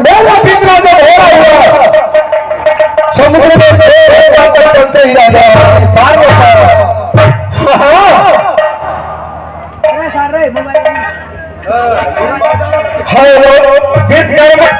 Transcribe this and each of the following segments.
मेरा पिता जब हो रहा हुआ समुद्र में चलते ही राजा पार होता हेलो किस घर में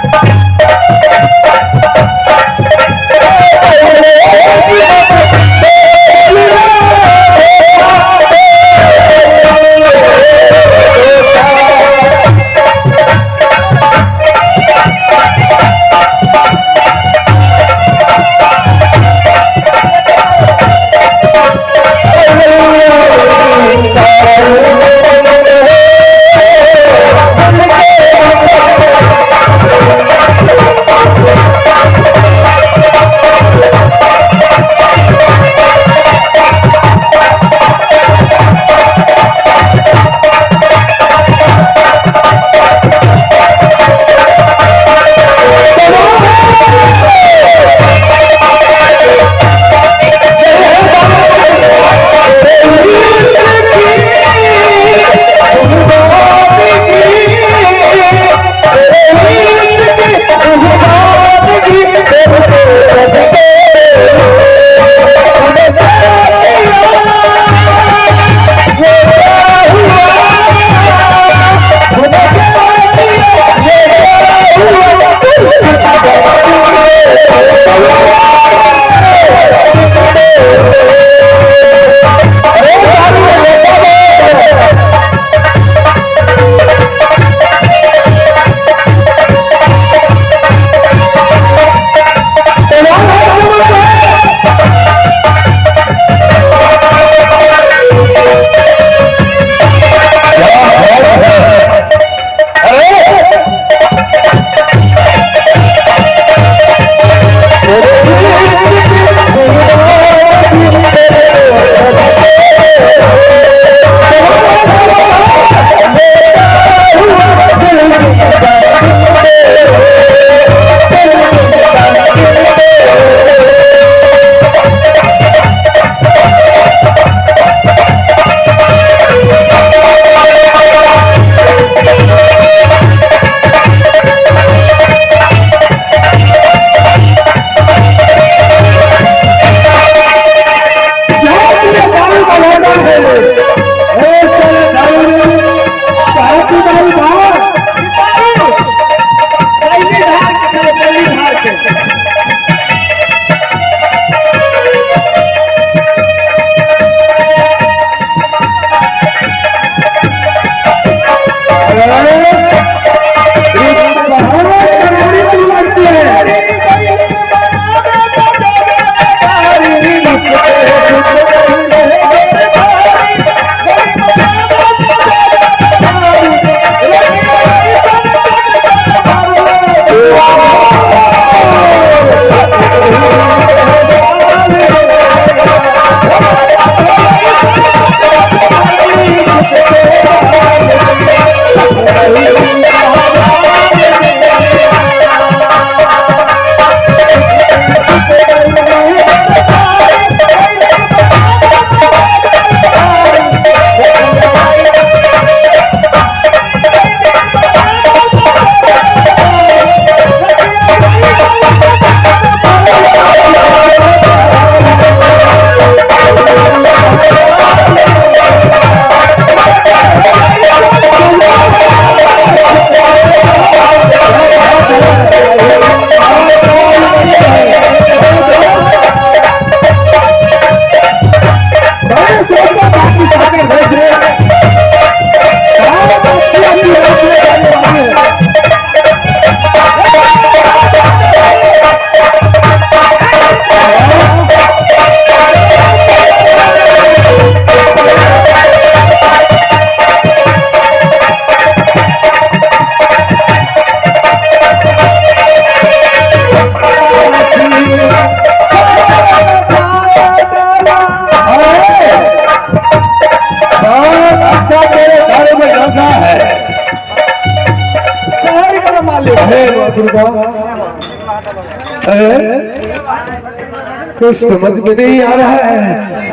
कुछ समझ में नहीं आ रहा है,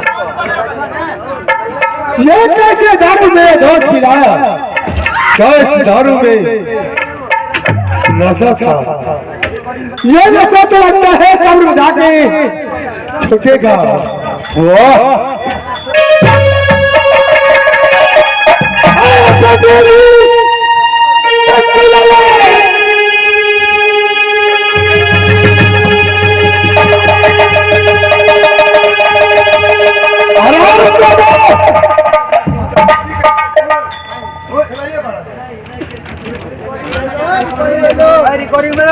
ये कैसे दारू में दूध पिलाया, कैसे दारू में नशा था। ये नशा तो लगता है कब्र में जाके छूटेगा। वाह रिकॉर्डिंग में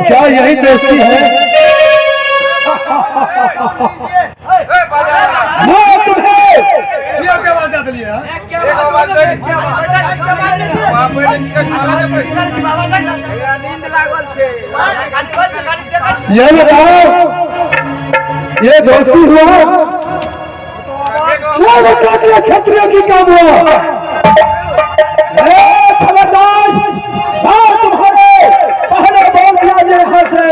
क्या यही दोस्ती है? मैं तुम्हें ये बताओ, ये दोस्ती हुआ क्या बता दिया? क्षत्रियों की काम हुआ। खबरदार, तुम्हारे पहले बोल दिया यहाँ से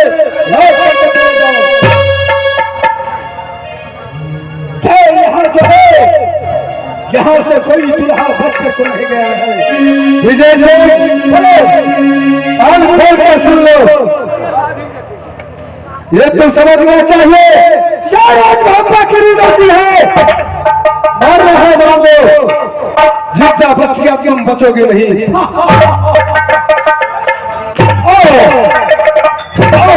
यहाँ जो है, यहाँ से कोई दुल्हा बच के तो नहीं गया है। विजय से बोलो, कान खोल कर सुन लो, ये तुम समझना चाहिए। क्या राजभापा की दोषी है? मार रहा है बाबू, जितना बच गया तुम बचोगे नहीं। ओ, ओ, ओ,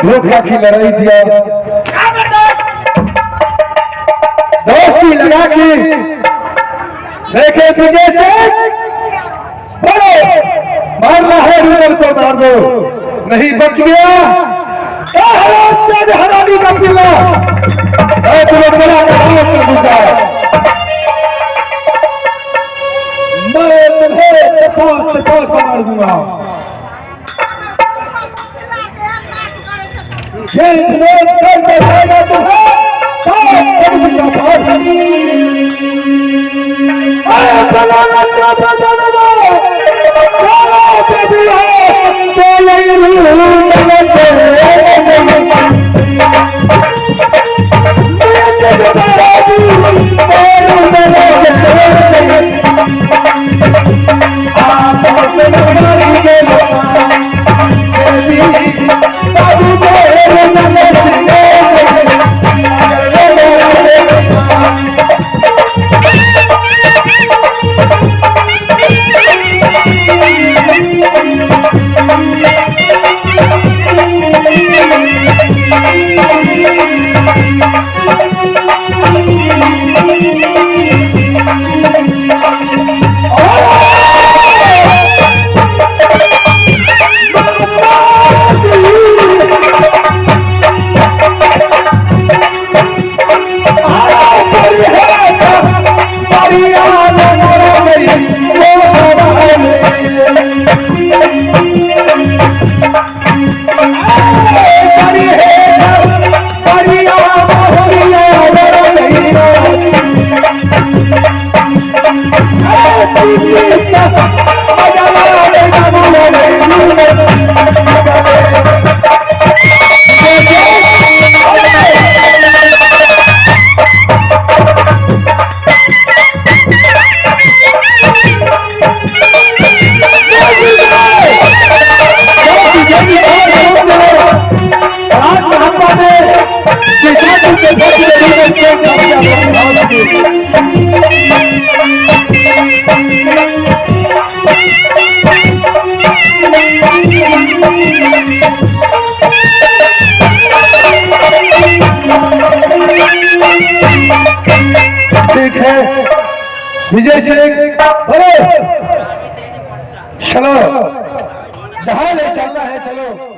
धोखा की लड़ाई दिया, दोस्ती लगा के देखे तुझे से बोलो मारना है रूबल को मार दो, नहीं बच गया हरामी का पिल्ला तुम्हें बड़ा कर दूंगा। मैं तुम्हें मार दूंगा। ये रोज करके जाएगा तुम्हें ठीक है विजय सिंह, चलो जहां ले चलना है चलो।